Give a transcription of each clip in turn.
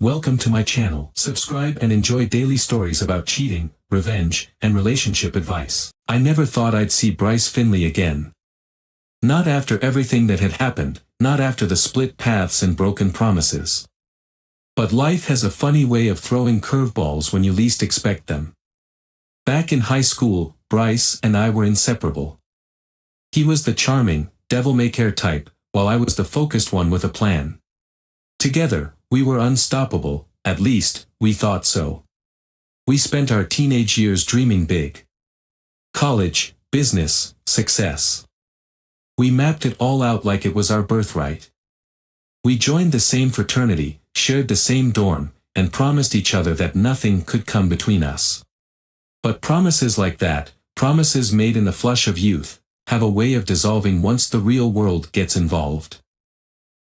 Welcome to my channel. Subscribe and enjoy daily stories about cheating, revenge, and relationship advice. I never thought I'd see Bryce Finley again. Not after everything that had happened, not after the split paths and broken promises. But life has a funny way of throwing curveballs when you least expect them. Back in high school, Bryce and I were inseparable. He was the charming, devil-may-care type, while I was the focused one with a plan. Together, we were unstoppable, at least, we thought so. We spent our teenage years dreaming big. College, business, success. We mapped it all out like it was our birthright. We joined the same fraternity, shared the same dorm, and promised each other that nothing could come between us. But promises like that, promises made in the flush of youth, have a way of dissolving once the real world gets involved.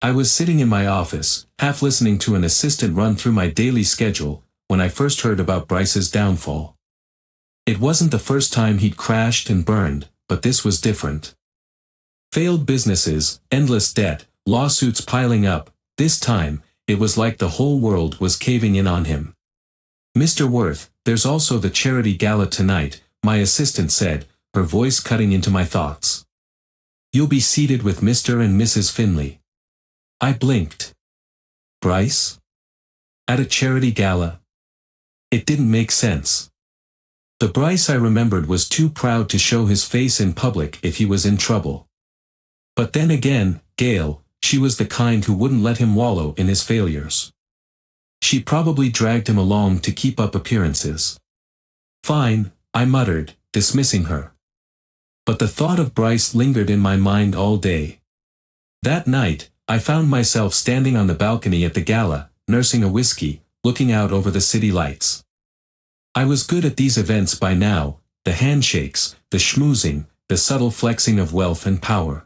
I was sitting in my office, half listening to an assistant run through my daily schedule, when I first heard about Bryce's downfall. It wasn't the first time he'd crashed and burned, but this was different. Failed businesses, endless debt, lawsuits piling up. This time, it was like the whole world was caving in on him. "Mr. Worth, there's also the charity gala tonight," my assistant said, her voice cutting into my thoughts. "You'll be seated with Mr. and Mrs. Finley." I blinked. Bryce? At a charity gala? It didn't make sense. The Bryce I remembered was too proud to show his face in public if he was in trouble. But then again, Gail, she was the kind who wouldn't let him wallow in his failures. She probably dragged him along to keep up appearances. "Fine," I muttered, dismissing her. But the thought of Bryce lingered in my mind all day. That night, I found myself standing on the balcony at the gala, nursing a whiskey, looking out over the city lights. I was good at these events by now, the handshakes, the schmoozing, the subtle flexing of wealth and power.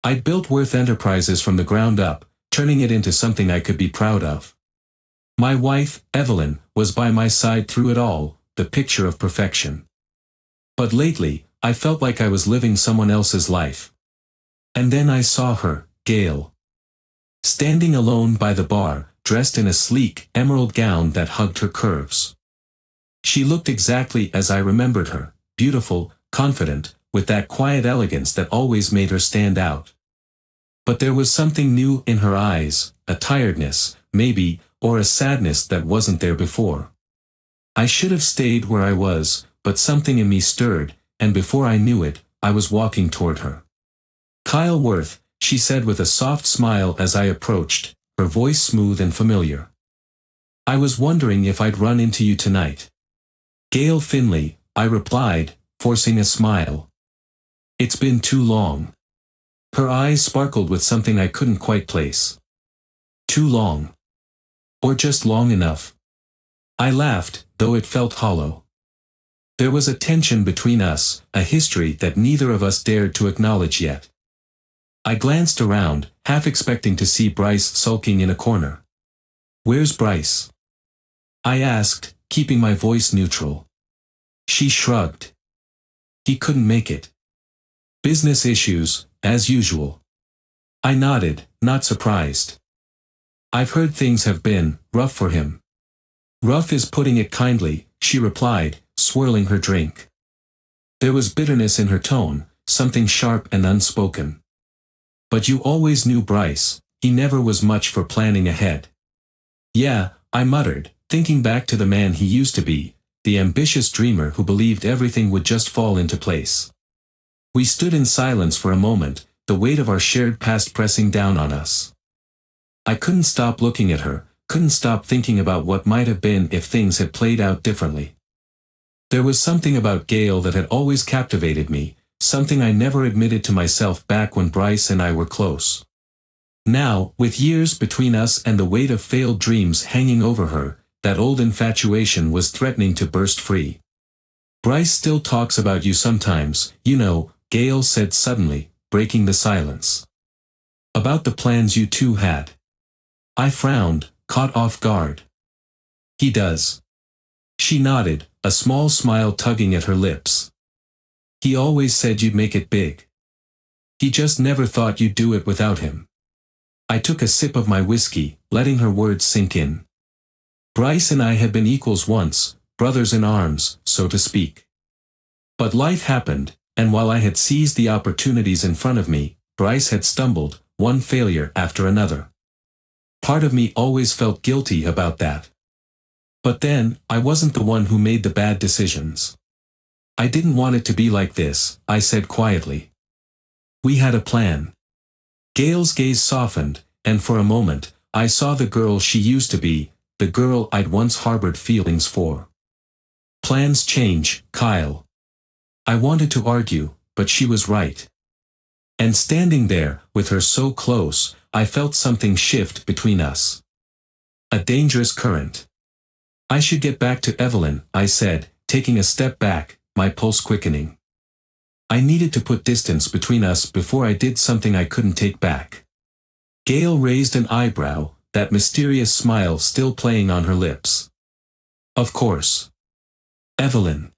I'd built Worth Enterprises from the ground up, turning it into something I could be proud of. My wife, Evelyn, was by my side through it all, the picture of perfection. But lately, I felt like I was living someone else's life. And then I saw her, Gail. Standing alone by the bar, dressed in a sleek, emerald gown that hugged her curves. She looked exactly as I remembered her, beautiful, confident, with that quiet elegance that always made her stand out. But there was something new in her eyes, a tiredness, maybe, or a sadness that wasn't there before. I should have stayed where I was, but something in me stirred, and before I knew it, I was walking toward her. "Kyle Worth," she said with a soft smile as I approached, her voice smooth and familiar. "I was wondering if I'd run into you tonight." "Gail Finley," I replied, forcing a smile. "It's been too long." Her eyes sparkled with something I couldn't quite place. Too long? Or just long enough? I laughed, though it felt hollow. There was a tension between us, a history that neither of us dared to acknowledge yet. I glanced around, half expecting to see Bryce sulking in a corner. "Where's Bryce?" I asked, keeping my voice neutral. She shrugged. "He couldn't make it. Business issues, as usual." I nodded, not surprised. "I've heard things have been rough for him." "Rough is putting it kindly," she replied, swirling her drink. There was bitterness in her tone, something sharp and unspoken. "But you always knew Bryce, he never was much for planning ahead." "Yeah," I muttered, thinking back to the man he used to be, the ambitious dreamer who believed everything would just fall into place. We stood in silence for a moment, the weight of our shared past pressing down on us. I couldn't stop looking at her, couldn't stop thinking about what might have been if things had played out differently. There was something about Gail that had always captivated me, something I never admitted to myself back when Bryce and I were close. Now, with years between us and the weight of failed dreams hanging over her, that old infatuation was threatening to burst free. "Bryce still talks about you sometimes, you know," Gail said suddenly, breaking the silence. "About the plans you two had." I frowned, caught off guard. "He does." She nodded, a small smile tugging at her lips. "He always said you'd make it big. He just never thought you'd do it without him." I took a sip of my whiskey, letting her words sink in. Bryce and I had been equals once, brothers in arms, so to speak. But life happened, and while I had seized the opportunities in front of me, Bryce had stumbled, one failure after another. Part of me always felt guilty about that. But then, I wasn't the one who made the bad decisions. I didn't want it to be like this, I said quietly. We had a plan. Gail's gaze softened, and for a moment, I saw the girl she used to be, the girl I'd once harbored feelings for. Plans change, Kyle. I wanted to argue, but she was right. And standing there, with her so close, I felt something shift between us. A dangerous current. I should get back to Evelyn, I said, taking a step back, my pulse quickening. I needed to put distance between us before I did something I couldn't take back. Gail raised an eyebrow, that mysterious smile still playing on her lips. Of course. Evelyn.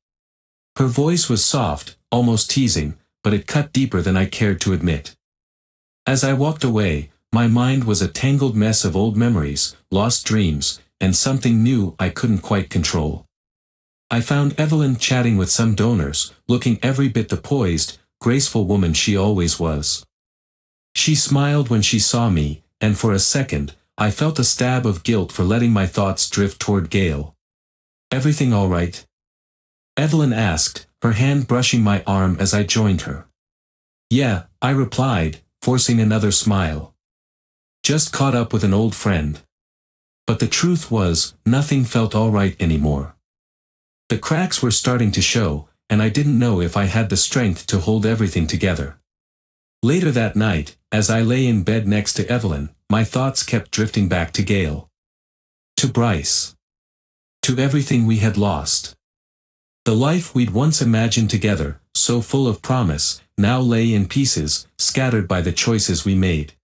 Her voice was soft, almost teasing, but it cut deeper than I cared to admit. As I walked away, my mind was a tangled mess of old memories, lost dreams, and something new I couldn't quite control. I found Evelyn chatting with some donors, looking every bit the poised, graceful woman she always was. She smiled when she saw me, and for a second, I felt a stab of guilt for letting my thoughts drift toward Gail. Everything all right? Evelyn asked, her hand brushing my arm as I joined her. Yeah, I replied, forcing another smile. Just caught up with an old friend. But the truth was, nothing felt all right anymore. The cracks were starting to show, and I didn't know if I had the strength to hold everything together. Later that night, as I lay in bed next to Evelyn, my thoughts kept drifting back to Gail. To Bryce. To everything we had lost. The life we'd once imagined together, so full of promise, now lay in pieces, scattered by the choices we made.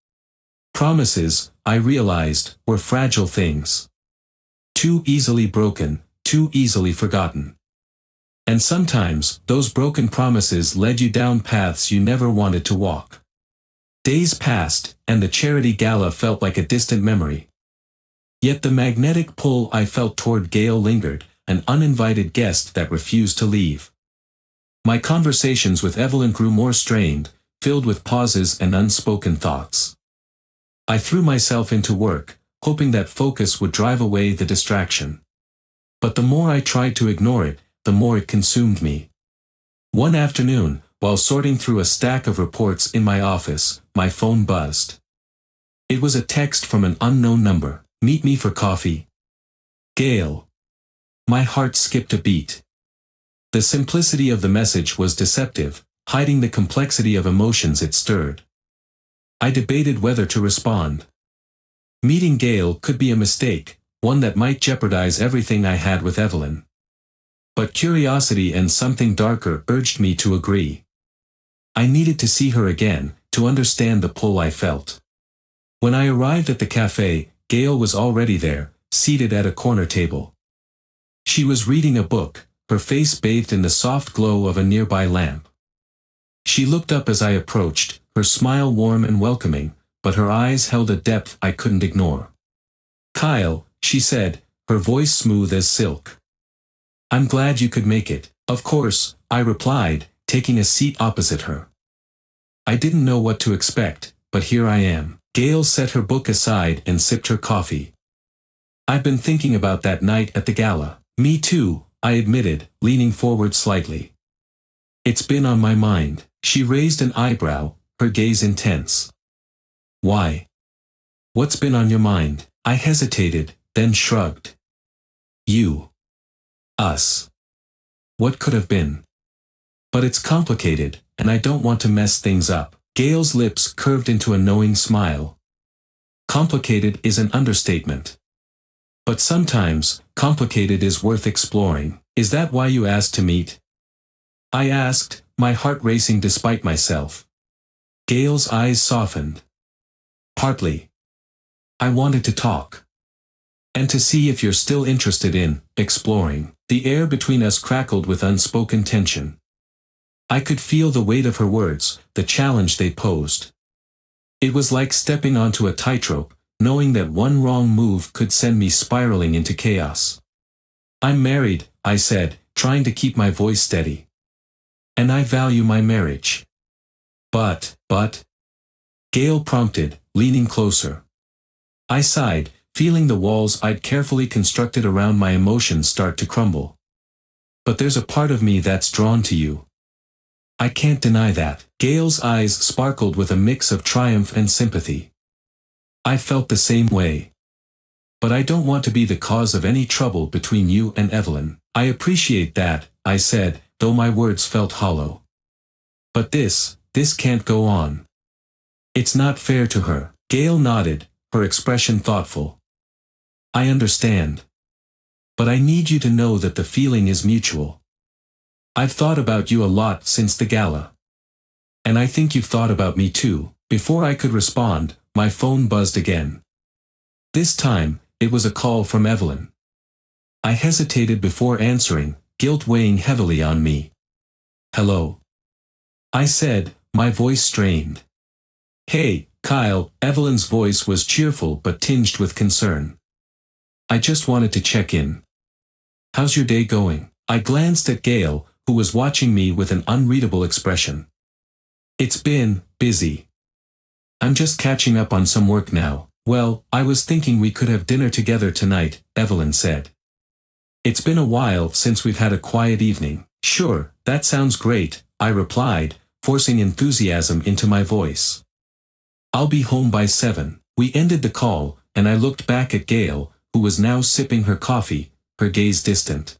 Promises, I realized, were fragile things. Too easily broken, too easily forgotten. And sometimes, those broken promises led you down paths you never wanted to walk. Days passed, and the charity gala felt like a distant memory. Yet the magnetic pull I felt toward Gail lingered, an uninvited guest that refused to leave. My conversations with Evelyn grew more strained, filled with pauses and unspoken thoughts. I threw myself into work, hoping that focus would drive away the distraction. But the more I tried to ignore it, the more it consumed me. One afternoon, while sorting through a stack of reports in my office, my phone buzzed. It was a text from an unknown number. Meet me for coffee. Gail. My heart skipped a beat. The simplicity of the message was deceptive, hiding the complexity of emotions it stirred. I debated whether to respond. Meeting Gail could be a mistake, one that might jeopardize everything I had with Evelyn. But curiosity and something darker urged me to agree. I needed to see her again, to understand the pull I felt. When I arrived at the cafe, Gail was already there, seated at a corner table. She was reading a book, her face bathed in the soft glow of a nearby lamp. She looked up as I approached, her smile warm and welcoming, but her eyes held a depth I couldn't ignore. Kyle, she said, her voice smooth as silk. I'm glad you could make it. Of course, I replied, taking a seat opposite her. I didn't know what to expect, but here I am. Gail set her book aside and sipped her coffee. I've been thinking about that night at the gala. Me too, I admitted, leaning forward slightly. It's been on my mind. She raised an eyebrow, her gaze intense. Why? What's been on your mind? I hesitated, then shrugged. You. Us. What could have been? But it's complicated, and I don't want to mess things up. Gail's lips curved into a knowing smile. Complicated is an understatement. But sometimes, complicated is worth exploring. Is that why you asked to meet? I asked, my heart racing despite myself. Gail's eyes softened. Partly. I wanted to talk. And to see if you're still interested in exploring. The air between us crackled with unspoken tension. I could feel the weight of her words, the challenge they posed. It was like stepping onto a tightrope, knowing that one wrong move could send me spiraling into chaos. "I'm married," I said, trying to keep my voice steady. "And I value my marriage." But, Gail prompted, leaning closer. I sighed, feeling the walls I'd carefully constructed around my emotions start to crumble. "But there's a part of me that's drawn to you. I can't deny that." Gail's eyes sparkled with a mix of triumph and sympathy. "I felt the same way. But I don't want to be the cause of any trouble between you and Evelyn." "I appreciate that," I said, though my words felt hollow. "But this can't go on. It's not fair to her." Gail nodded, her expression thoughtful. "I understand. But I need you to know that the feeling is mutual. I've thought about you a lot since the gala. And I think you've thought about me too." Before I could respond, my phone buzzed again. This time, it was a call from Evelyn. I hesitated before answering, guilt weighing heavily on me. "Hello?" I said, my voice strained. "Hey, Kyle," Evelyn's voice was cheerful but tinged with concern. "I just wanted to check in. How's your day going?" I glanced at Gail, who was watching me with an unreadable expression. "It's been busy. I'm just catching up on some work now." "Well, I was thinking we could have dinner together tonight," Evelyn said. "It's been a while since we've had a quiet evening." "Sure, that sounds great," I replied, forcing enthusiasm into my voice. "I'll be home by 7. We ended the call, and I looked back at Gail, who was now sipping her coffee, her gaze distant.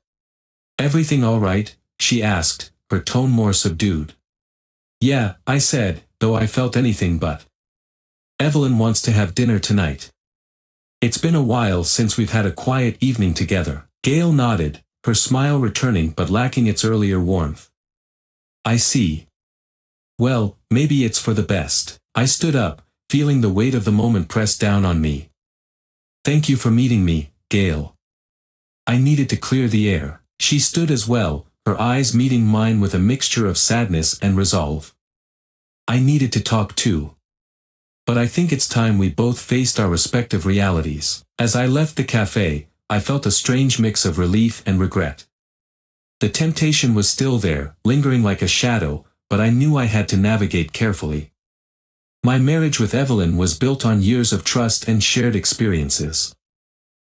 "Everything all right?" she asked, her tone more subdued. "Yeah," I said, though I felt anything but. "Evelyn wants to have dinner tonight. It's been a while since we've had a quiet evening together." Gail nodded, her smile returning but lacking its earlier warmth. "I see. Well, maybe it's for the best." I stood up, feeling the weight of the moment press down on me. "Thank you for meeting me, Gail. I needed to clear the air." She stood as well, her eyes meeting mine with a mixture of sadness and resolve. "I needed to talk too. But I think it's time we both faced our respective realities." As I left the cafe, I felt a strange mix of relief and regret. The temptation was still there, lingering like a shadow, but I knew I had to navigate carefully. My marriage with Evelyn was built on years of trust and shared experiences.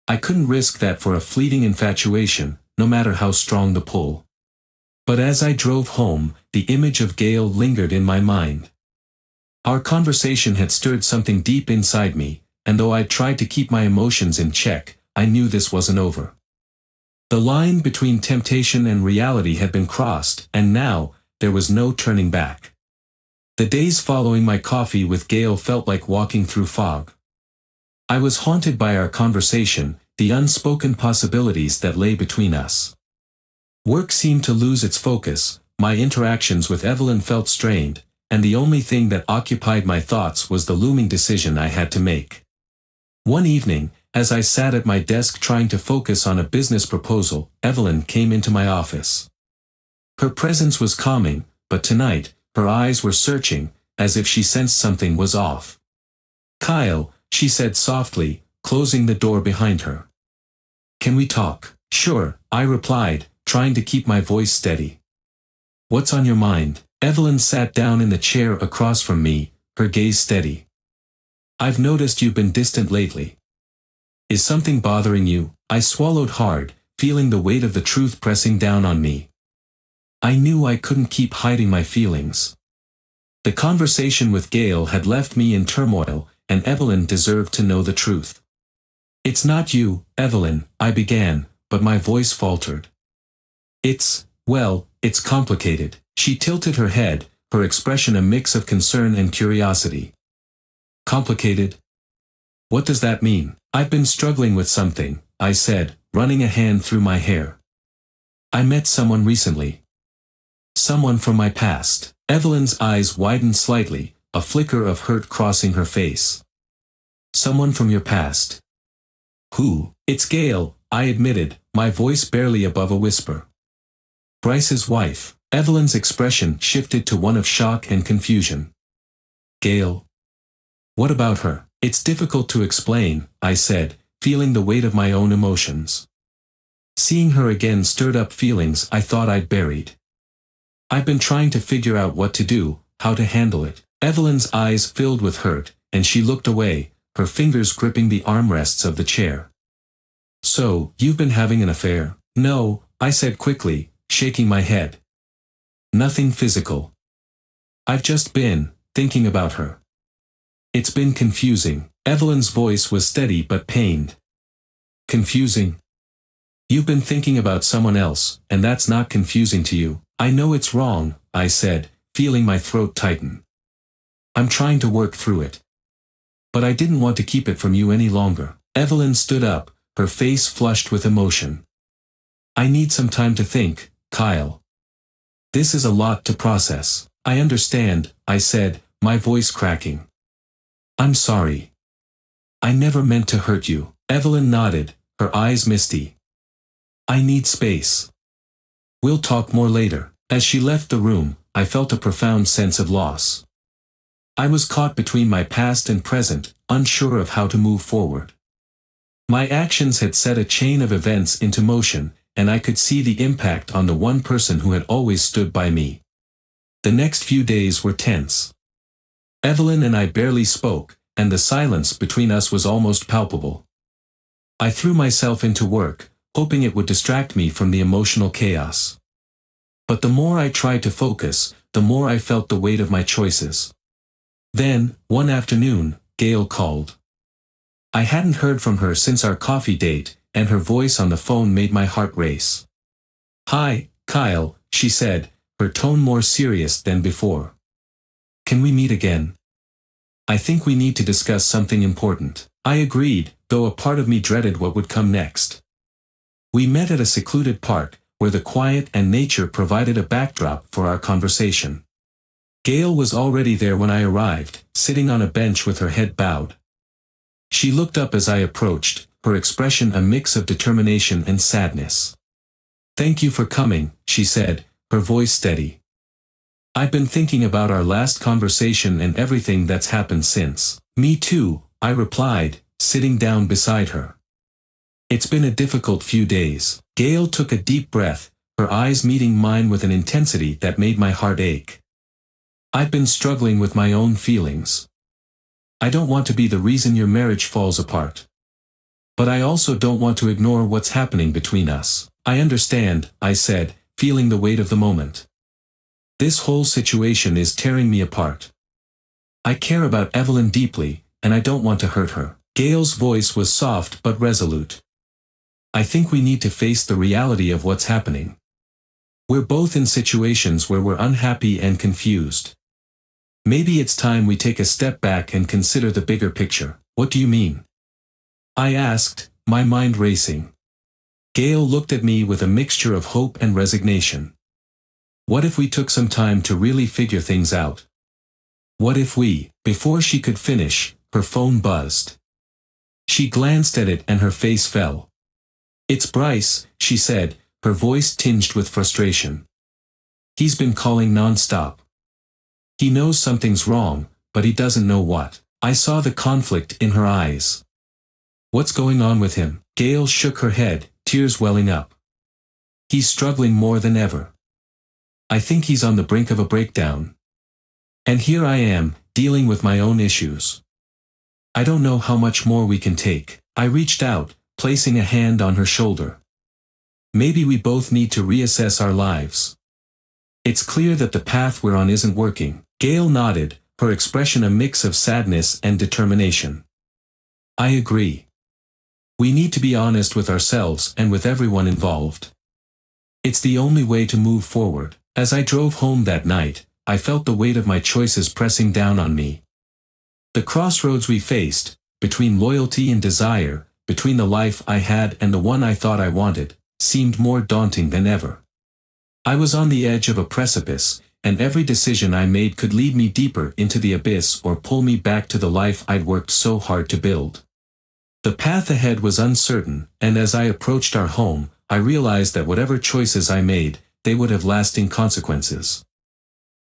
I couldn't risk that for a fleeting infatuation, no matter how strong the pull. But as I drove home, the image of Gail lingered in my mind. Our conversation had stirred something deep inside me, and though I tried to keep my emotions in check, I knew this wasn't over. The line between temptation and reality had been crossed, and now, there was no turning back. The days following my coffee with Gail felt like walking through fog. I was haunted by our conversation, the unspoken possibilities that lay between us. Work seemed to lose its focus, my interactions with Evelyn felt strained, and the only thing that occupied my thoughts was the looming decision I had to make. One evening, as I sat at my desk trying to focus on a business proposal, Evelyn came into my office. Her presence was calming, but tonight, her eyes were searching, as if she sensed something was off. "Kyle," she said softly, closing the door behind her. "Can we talk?" "Sure," I replied, trying to keep my voice steady. "What's on your mind?" Evelyn sat down in the chair across from me, her gaze steady. "I've noticed you've been distant lately. Is something bothering you?" I swallowed hard, feeling the weight of the truth pressing down on me. I knew I couldn't keep hiding my feelings. The conversation with Gail had left me in turmoil, and Evelyn deserved to know the truth. "It's not you, Evelyn," I began, but my voice faltered. It's complicated." She tilted her head, her expression a mix of concern and curiosity. "Complicated? What does that mean?" "I've been struggling with something," I said, running a hand through my hair. "I met someone recently. Someone from my past." Evelyn's eyes widened slightly, a flicker of hurt crossing her face. "Someone from your past? Who?" "It's Gail," I admitted, my voice barely above a whisper. "Bryce's wife." Evelyn's expression shifted to one of shock and confusion. "Gail? What about her?" It's difficult to explain, I said, feeling the weight of my own emotions. Seeing her again stirred up feelings I thought I'd buried. I've been trying to figure out what to do, how to handle it. Evelyn's eyes filled with hurt, and she looked away, her fingers gripping the armrests of the chair. So, you've been having an affair? No, I said quickly, shaking my head. Nothing physical. I've just been thinking about her. It's been confusing. Evelyn's voice was steady but pained. Confusing? You've been thinking about someone else, and that's not confusing to you. I know it's wrong, I said, feeling my throat tighten. I'm trying to work through it. But I didn't want to keep it from you any longer. Evelyn stood up, her face flushed with emotion. I need some time to think, Kyle. This is a lot to process. I understand, I said, my voice cracking. I'm sorry. I never meant to hurt you. Evelyn nodded, her eyes misty. I need space. We'll talk more later. As she left the room, I felt a profound sense of loss. I was caught between my past and present, unsure of how to move forward. My actions had set a chain of events into motion, and I could see the impact on the one person who had always stood by me. The next few days were tense. Evelyn and I barely spoke, and the silence between us was almost palpable. I threw myself into work, hoping it would distract me from the emotional chaos. But the more I tried to focus, the more I felt the weight of my choices. Then, one afternoon, Gail called. I hadn't heard from her since our coffee date, and her voice on the phone made my heart race. Hi, Kyle, she said, her tone more serious than before. Can we meet again? I think we need to discuss something important. I agreed, though a part of me dreaded what would come next. We met at a secluded park, where the quiet and nature provided a backdrop for our conversation. Gail was already there when I arrived, sitting on a bench with her head bowed. She looked up as I approached, her expression a mix of determination and sadness. Thank you for coming, she said, her voice steady. I've been thinking about our last conversation and everything that's happened since. Me too, I replied, sitting down beside her. It's been a difficult few days. Gail took a deep breath, her eyes meeting mine with an intensity that made my heart ache. I've been struggling with my own feelings. I don't want to be the reason your marriage falls apart. But I also don't want to ignore what's happening between us. I understand, I said, feeling the weight of the moment. This whole situation is tearing me apart. I care about Evelyn deeply, and I don't want to hurt her. Gail's voice was soft but resolute. I think we need to face the reality of what's happening. We're both in situations where we're unhappy and confused. Maybe it's time we take a step back and consider the bigger picture. What do you mean? I asked, my mind racing. Gail looked at me with a mixture of hope and resignation. What if we took some time to really figure things out? What if we? Before she could finish, her phone buzzed. She glanced at it and her face fell. It's Bryce, she said, her voice tinged with frustration. He's been calling non-stop. He knows something's wrong, but he doesn't know what. I saw the conflict in her eyes. What's going on with him? Gail shook her head, tears welling up. He's struggling more than ever. I think he's on the brink of a breakdown. And here I am, dealing with my own issues. I don't know how much more we can take. I reached out, placing a hand on her shoulder. Maybe we both need to reassess our lives. It's clear that the path we're on isn't working. Gail nodded, her expression a mix of sadness and determination. I agree. We need to be honest with ourselves and with everyone involved. It's the only way to move forward. As I drove home that night, I felt the weight of my choices pressing down on me. The crossroads we faced, between loyalty and desire, between the life I had and the one I thought I wanted, seemed more daunting than ever. I was on the edge of a precipice, and every decision I made could lead me deeper into the abyss or pull me back to the life I'd worked so hard to build. The path ahead was uncertain, and as I approached our home, I realized that whatever choices I made, they would have lasting consequences.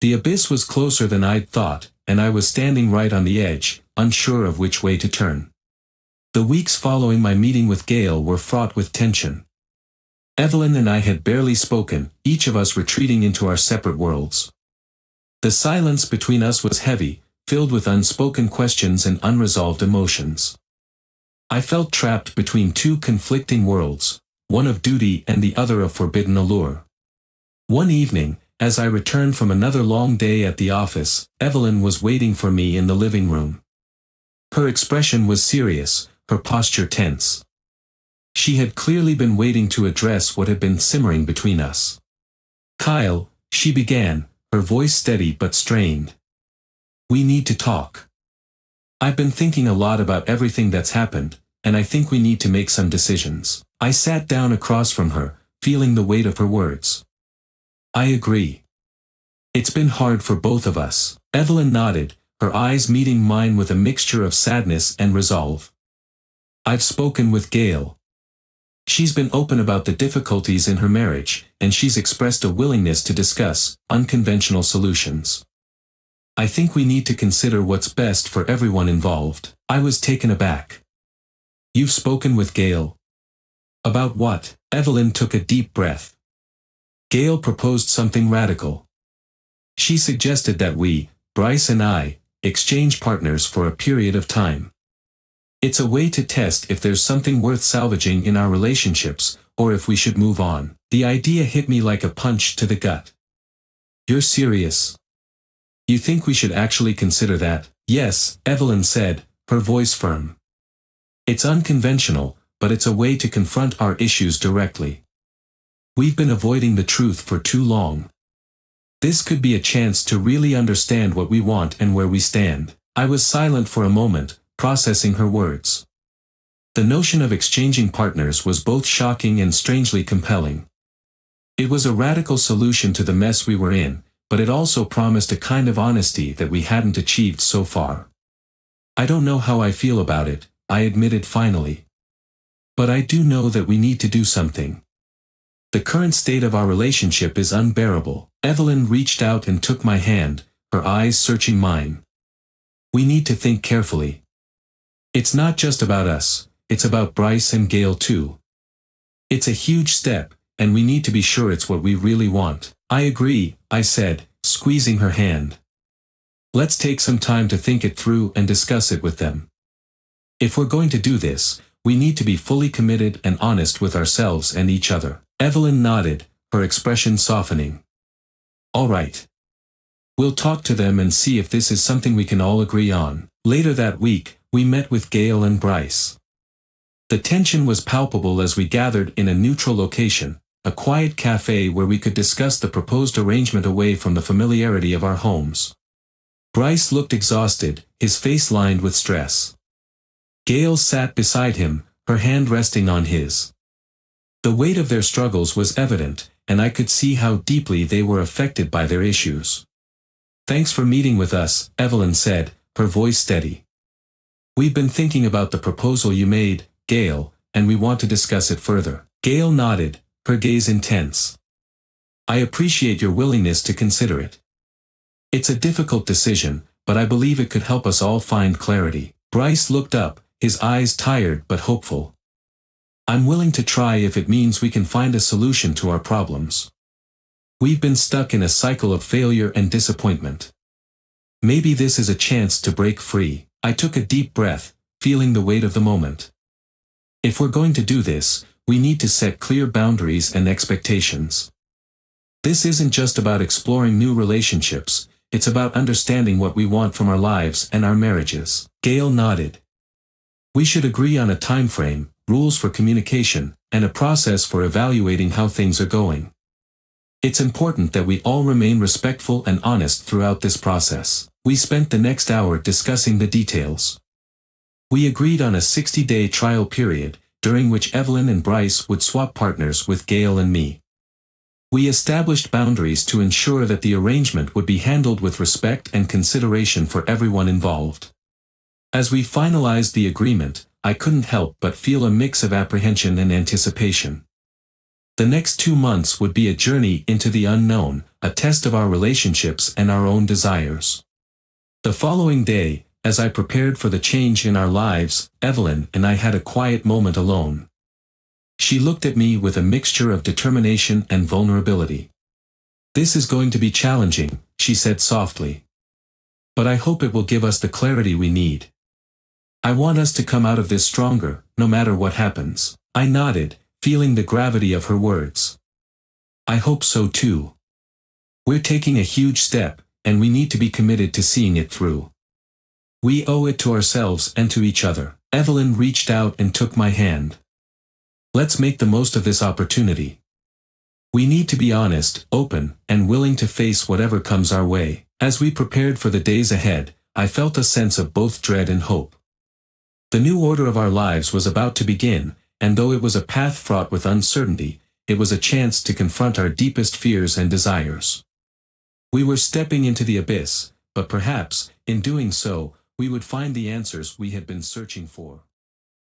The abyss was closer than I'd thought, and I was standing right on the edge, unsure of which way to turn. The weeks following my meeting with Gail were fraught with tension. Evelyn and I had barely spoken, each of us retreating into our separate worlds. The silence between us was heavy, filled with unspoken questions and unresolved emotions. I felt trapped between two conflicting worlds, one of duty and the other of forbidden allure. One evening, as I returned from another long day at the office, Evelyn was waiting for me in the living room. Her expression was serious, her posture tense. She had clearly been waiting to address what had been simmering between us. "Kyle," she began, her voice steady but strained. "We need to talk. I've been thinking a lot about everything that's happened, and I think we need to make some decisions." I sat down across from her, feeling the weight of her words. "I agree. It's been hard for both of us." Evelyn nodded, her eyes meeting mine with a mixture of sadness and resolve. "I've spoken with Gail. She's been open about the difficulties in her marriage, and she's expressed a willingness to discuss unconventional solutions. I think we need to consider what's best for everyone involved." I was taken aback. "You've spoken with Gail? About what?" Evelyn took a deep breath. "Gail proposed something radical. She suggested that we, Bryce and I, exchange partners for a period of time. It's a way to test if there's something worth salvaging in our relationships, or if we should move on." The idea hit me like a punch to the gut. "You're serious? You think we should actually consider that?" "Yes," Evelyn said, her voice firm. "It's unconventional, but it's a way to confront our issues directly. We've been avoiding the truth for too long. This could be a chance to really understand what we want and where we stand." I was silent for a moment, processing her words. The notion of exchanging partners was both shocking and strangely compelling. It was a radical solution to the mess we were in, but it also promised a kind of honesty that we hadn't achieved so far. "I don't know how I feel about it," I admitted finally. "But I do know that we need to do something. The current state of our relationship is unbearable." Evelyn reached out and took my hand, her eyes searching mine. "We need to think carefully. It's not just about us, it's about Bryce and Gail too. It's a huge step, and we need to be sure it's what we really want." "I agree," I said, squeezing her hand. "Let's take some time to think it through and discuss it with them. If we're going to do this, we need to be fully committed and honest with ourselves and each other." Evelyn nodded, her expression softening. "All right. We'll talk to them and see if this is something we can all agree on." Later that week, we met with Gail and Bryce. The tension was palpable as we gathered in a neutral location, a quiet cafe where we could discuss the proposed arrangement away from the familiarity of our homes. Bryce looked exhausted, his face lined with stress. Gail sat beside him, her hand resting on his. The weight of their struggles was evident, and I could see how deeply they were affected by their issues. "Thanks for meeting with us," Evelyn said, her voice steady. "We've been thinking about the proposal you made, Gail, and we want to discuss it further." Gail nodded, her gaze intense. "I appreciate your willingness to consider it. It's a difficult decision, but I believe it could help us all find clarity." Bryce looked up, his eyes tired but hopeful. "I'm willing to try if it means we can find a solution to our problems. We've been stuck in a cycle of failure and disappointment. Maybe this is a chance to break free." I took a deep breath, feeling the weight of the moment. If we're going to do this, we need to set clear boundaries and expectations. This isn't just about exploring new relationships, it's about understanding what we want from our lives and our marriages. Gail nodded. "We should agree on a time frame, rules for communication, and a process for evaluating how things are going. It's important that we all remain respectful and honest throughout this process." We spent the next hour discussing the details. We agreed on a 60-day trial period, during which Evelyn and Bryce would swap partners with Gail and me. We established boundaries to ensure that the arrangement would be handled with respect and consideration for everyone involved. As we finalized the agreement, I couldn't help but feel a mix of apprehension and anticipation. The next 2 months would be a journey into the unknown, a test of our relationships and our own desires. The following day, as I prepared for the change in our lives, Evelyn and I had a quiet moment alone. She looked at me with a mixture of determination and vulnerability. "This is going to be challenging," she said softly. "But I hope it will give us the clarity we need. I want us to come out of this stronger, no matter what happens." I nodded, feeling the gravity of her words. "I hope so too. We're taking a huge step, and we need to be committed to seeing it through. We owe it to ourselves and to each other." Evelyn reached out and took my hand. "Let's make the most of this opportunity. We need to be honest, open, and willing to face whatever comes our way." As we prepared for the days ahead, I felt a sense of both dread and hope. The new order of our lives was about to begin, and though it was a path fraught with uncertainty, it was a chance to confront our deepest fears and desires. We were stepping into the abyss, but perhaps, in doing so, we would find the answers we had been searching for.